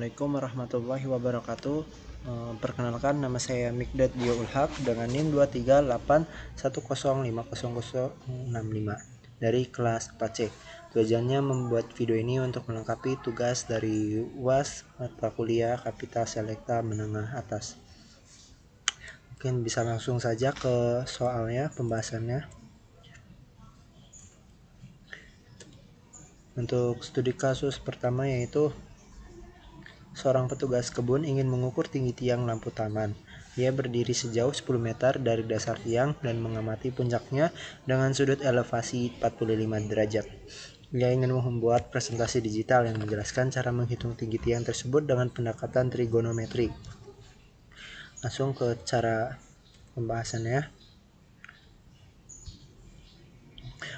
Assalamualaikum warahmatullahi wabarakatuh. Perkenalkan, nama saya Mikdad Diyaul Haq dengan NIM 23810500065 dari kelas 4C. Tujuannya membuat video ini untuk melengkapi tugas dari UAS mata kuliah Kapital Selekta Menengah Atas. Mungkin bisa langsung saja ke soalnya, pembahasannya. Untuk studi kasus pertama yaitu seorang petugas kebun ingin mengukur tinggi tiang lampu taman. Ia berdiri sejauh 10 meter dari dasar tiang dan mengamati puncaknya dengan sudut elevasi 45 derajat. Ia ingin membuat presentasi digital yang menjelaskan cara menghitung tinggi tiang tersebut dengan pendekatan trigonometri. Langsung ke cara pembahasannya.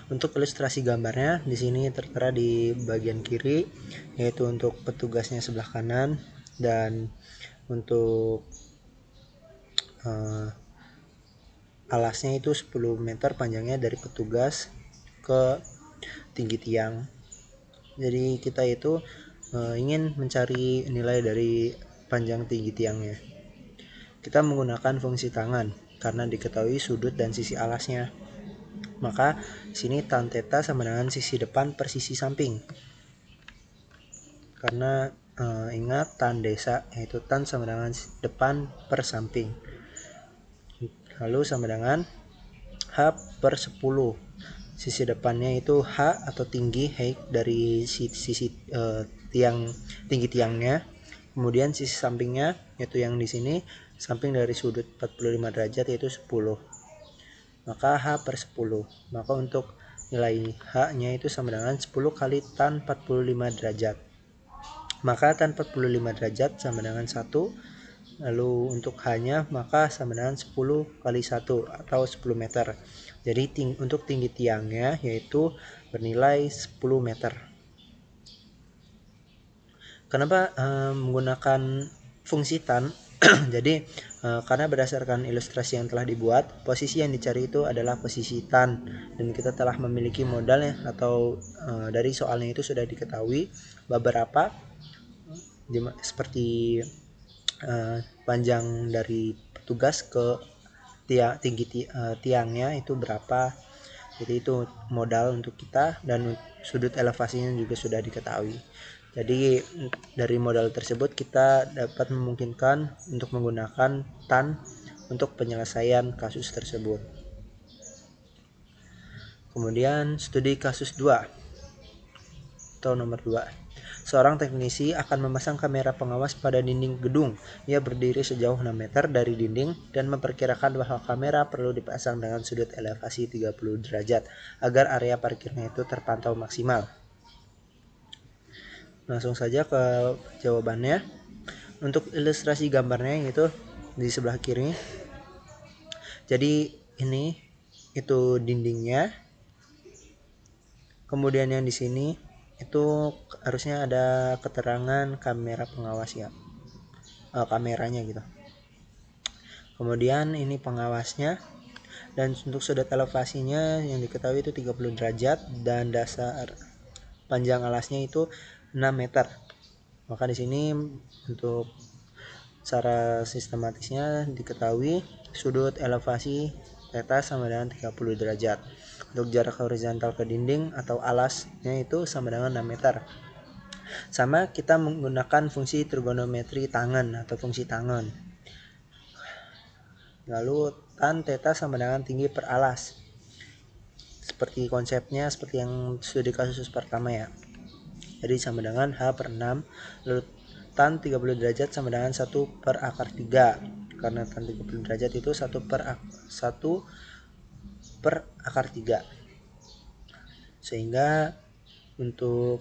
Untuk ilustrasi gambarnya di sini tertera di bagian kiri, yaitu untuk petugasnya sebelah kanan, dan untuk alasnya itu 10 meter panjangnya dari petugas ke tinggi tiang. Jadi kita itu ingin mencari nilai dari panjang tinggi tiangnya. Kita menggunakan fungsi tangan karena diketahui sudut dan sisi alasnya. Maka sini tan theta sama dengan sisi depan per sisi samping. Karena ingat tan desa yaitu tan sama dengan depan per samping. Lalu sama dengan H per 10. Sisi depannya itu H atau tinggi height dari sisi tiang tinggi tiangnya. Kemudian sisi sampingnya yaitu yang di sini samping dari sudut 45 derajat yaitu 10. Maka H per 10. Maka untuk nilai H-nya itu sama dengan 10 kali tan 45 derajat. Maka tan 45 derajat sama dengan 1. Lalu untuk H-nya maka sama dengan 10 kali 1 atau 10 meter. Jadi untuk tinggi tiangnya yaitu bernilai 10 meter. Kenapa menggunakan fungsi tan? Jadi karena berdasarkan ilustrasi yang telah dibuat, posisi yang dicari itu adalah posisi tan, dan kita telah memiliki modalnya atau dari soalnya itu sudah diketahui beberapa seperti panjang dari petugas ke tinggi tiangnya itu berapa. Jadi itu modal untuk kita, dan sudut elevasinya juga sudah diketahui. Jadi dari modal tersebut kita dapat memungkinkan untuk menggunakan tan untuk penyelesaian kasus tersebut. Kemudian studi kasus 2 atau nomor 2. Seorang teknisi akan memasang kamera pengawas pada dinding gedung. Ia berdiri sejauh 6 meter dari dinding dan memperkirakan bahwa kamera perlu dipasang dengan sudut elevasi 30 derajat agar area parkirnya itu terpantau maksimal. Langsung saja ke jawabannya. Untuk ilustrasi gambarnya yaitu di sebelah kiri. Jadi ini itu dindingnya. Kemudian yang di sini itu harusnya ada keterangan kamera pengawas ya. Kameranya gitu. Kemudian ini pengawasnya, dan untuk sudut elevasinya yang diketahui itu 30 derajat dan dasar panjang alasnya itu 6 meter. Maka di sini untuk cara sistematisnya diketahui sudut elevasi theta sama dengan 30 derajat. Untuk jarak horizontal ke dinding atau alasnya itu sama dengan 6 meter. Sama kita menggunakan fungsi trigonometri tangan atau fungsi tangan. Lalu tan theta sama dengan tinggi per alas. Seperti konsepnya seperti yang studi kasus pertama ya. Jadi sama dengan H per 6. Lalu tan 30 derajat sama dengan 1 per akar 3. Karena tan 30 derajat itu 1 per akar 3. Sehingga untuk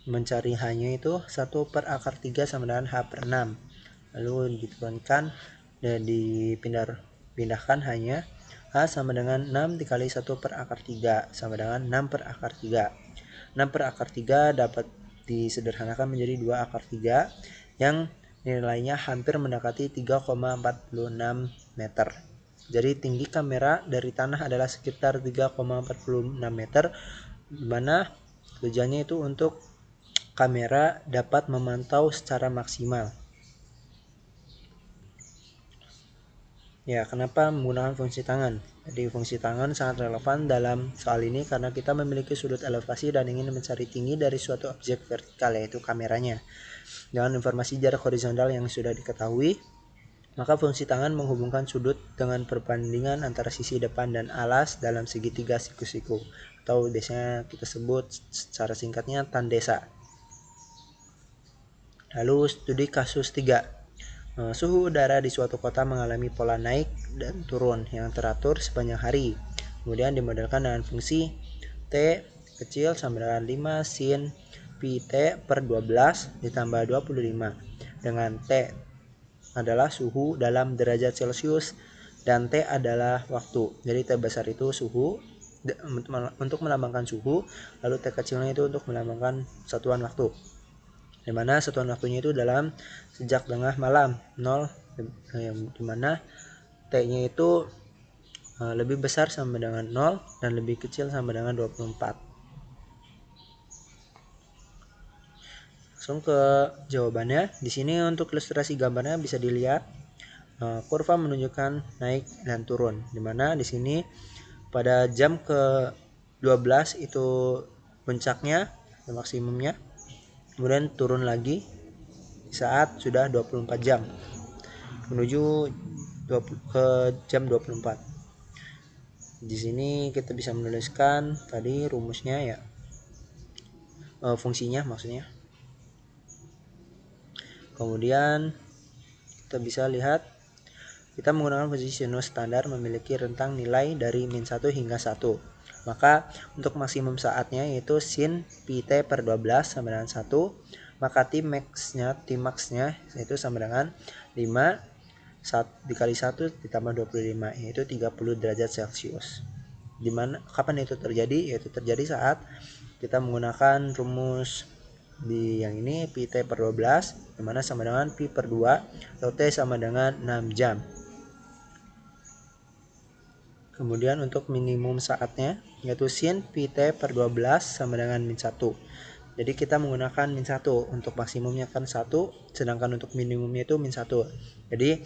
mencari H-nya itu 1 per akar 3 sama dengan H per 6. Lalu diturunkan dan dipindahkan H-nya. H sama dengan 6 dikali 1 per akar 3 sama dengan 6 per akar 3. 6 per akar 3 dapat disederhanakan menjadi 2 akar 3 yang nilainya hampir mendekati 3,46 meter. Jadi tinggi kamera dari tanah adalah sekitar 3,46 meter, di mana tujuannya itu untuk kamera dapat memantau secara maksimal. Ya, kenapa menggunakan fungsi tangan? Jadi fungsi tangan sangat relevan dalam soal ini karena kita memiliki sudut elevasi dan ingin mencari tinggi dari suatu objek vertikal, yaitu kameranya. Dengan informasi jarak horizontal yang sudah diketahui, maka fungsi tangan menghubungkan sudut dengan perbandingan antara sisi depan dan alas dalam segitiga siku-siku, atau biasanya kita sebut secara singkatnya tan desa. Lalu studi kasus 3. Suhu udara di suatu kota mengalami pola naik dan turun yang teratur sepanjang hari. Kemudian dimodelkan dengan fungsi T kecil sama dengan 5 sin pi T per 12 ditambah 25, dengan T adalah suhu dalam derajat Celcius dan T adalah waktu. Jadi T besar itu suhu untuk melambangkan suhu, lalu T kecilnya itu untuk melambangkan satuan waktu, di mana satuan waktunya itu dalam sejak tengah malam 0, di mana T-nya itu lebih besar sama dengan 0 dan lebih kecil sama dengan 24. Langsung ke jawabannya. Di sini untuk ilustrasi gambarnya bisa dilihat kurva menunjukkan naik dan turun, di mana di sini pada jam ke 12 itu puncaknya maksimumnya, kemudian turun lagi saat sudah 24 jam menuju ke jam 24. Di sini kita bisa menuliskan tadi rumusnya ya, fungsinya maksudnya. Kemudian kita bisa lihat kita menggunakan fungsi sinus standar memiliki rentang nilai dari min 1 hingga 1. Maka untuk maksimum saatnya yaitu sin pi T per 12 sama dengan 1, maka T max-nya yaitu sama dengan 5 dikali 1 ditambah 25, yaitu 30 derajat Celcius. Dimana kapan itu terjadi? Yaitu terjadi saat kita menggunakan rumus di yang ini pi T per 12, dimana sama dengan pi per 2 atau T sama dengan 6 jam. Kemudian untuk minimum saatnya yaitu sin pi T per 12 sama dengan min 1. Jadi kita menggunakan min 1, untuk maksimumnya kan 1, sedangkan untuk minimumnya itu min 1. Jadi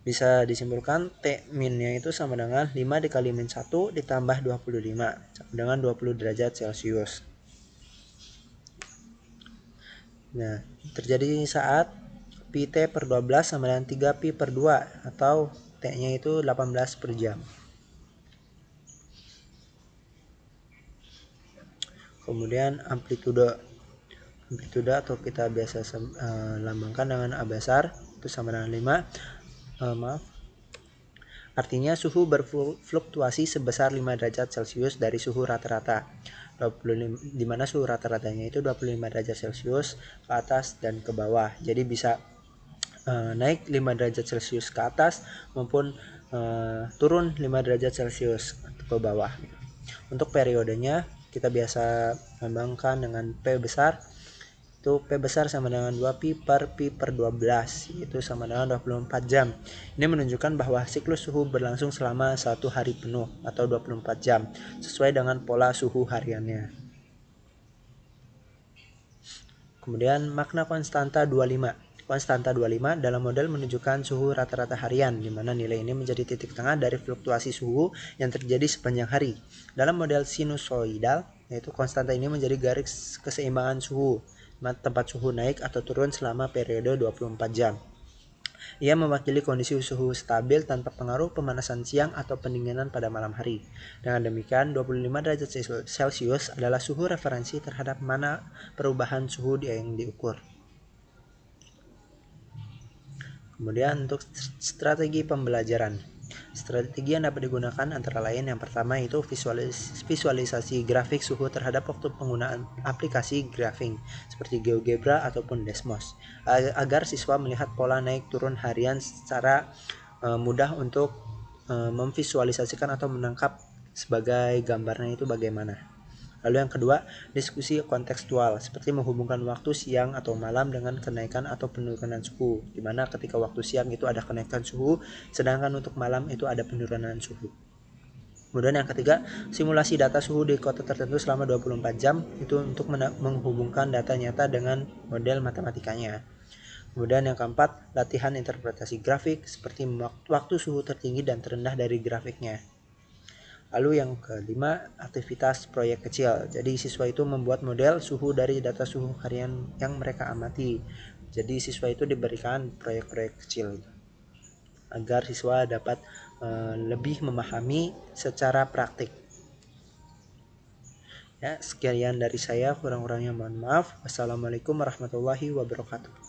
bisa disimpulkan T minnya itu sama dengan 5 dikali min 1 ditambah 25 sama dengan 20 derajat Celcius. Nah, terjadi saat pi T per 12 sama dengan 3 pi per 2 atau T-nya itu 18 per jam. Kemudian amplitude atau kita biasa lambangkan dengan A besar itu sama dengan 5. Artinya suhu berfluktuasi sebesar 5 derajat Celcius dari suhu rata-rata. Di mana suhu rata-ratanya itu 25 derajat Celcius ke atas dan ke bawah. Jadi bisa naik 5 derajat Celcius ke atas maupun turun 5 derajat Celcius ke bawah. Untuk periodenya kita biasa lambangkan dengan P besar. Itu P besar sama dengan 2 pi per 12, itu sama dengan 24 jam. Ini menunjukkan bahwa siklus suhu berlangsung selama 1 hari penuh atau 24 jam sesuai dengan pola suhu hariannya. Kemudian makna konstanta 25. Konstanta 25 dalam model menunjukkan suhu rata-rata harian, di mana nilai ini menjadi titik tengah dari fluktuasi suhu yang terjadi sepanjang hari. Dalam model sinusoidal, yaitu konstanta ini menjadi garis keseimbangan suhu, tempat suhu naik atau turun selama periode 24 jam. Ia mewakili kondisi suhu stabil tanpa pengaruh pemanasan siang atau pendinginan pada malam hari. Dengan demikian, 25 derajat Celcius adalah suhu referensi terhadap mana perubahan suhu yang diukur. Kemudian untuk strategi pembelajaran. Strategi yang dapat digunakan antara lain yang pertama itu visualisasi grafik suhu terhadap waktu penggunaan aplikasi graphing seperti GeoGebra ataupun Desmos, agar siswa melihat pola naik turun harian secara mudah untuk memvisualisasikan atau menangkap sebagai gambarnya itu bagaimana. Lalu yang kedua, diskusi kontekstual seperti menghubungkan waktu siang atau malam dengan kenaikan atau penurunan suhu, di mana ketika waktu siang itu ada kenaikan suhu, sedangkan untuk malam itu ada penurunan suhu. Kemudian yang ketiga, simulasi data suhu di kota tertentu selama 24 jam itu untuk menghubungkan data nyata dengan model matematikanya. Kemudian yang keempat, latihan interpretasi grafik seperti waktu suhu tertinggi dan terendah dari grafiknya. Lalu yang kelima, aktivitas proyek kecil. Jadi siswa itu membuat model suhu dari data suhu harian yang mereka amati. Jadi siswa itu diberikan proyek-proyek kecil agar siswa dapat lebih memahami secara praktik. Ya, sekian dari saya, kurang-kurangnya mohon maaf. Wassalamualaikum warahmatullahi wabarakatuh.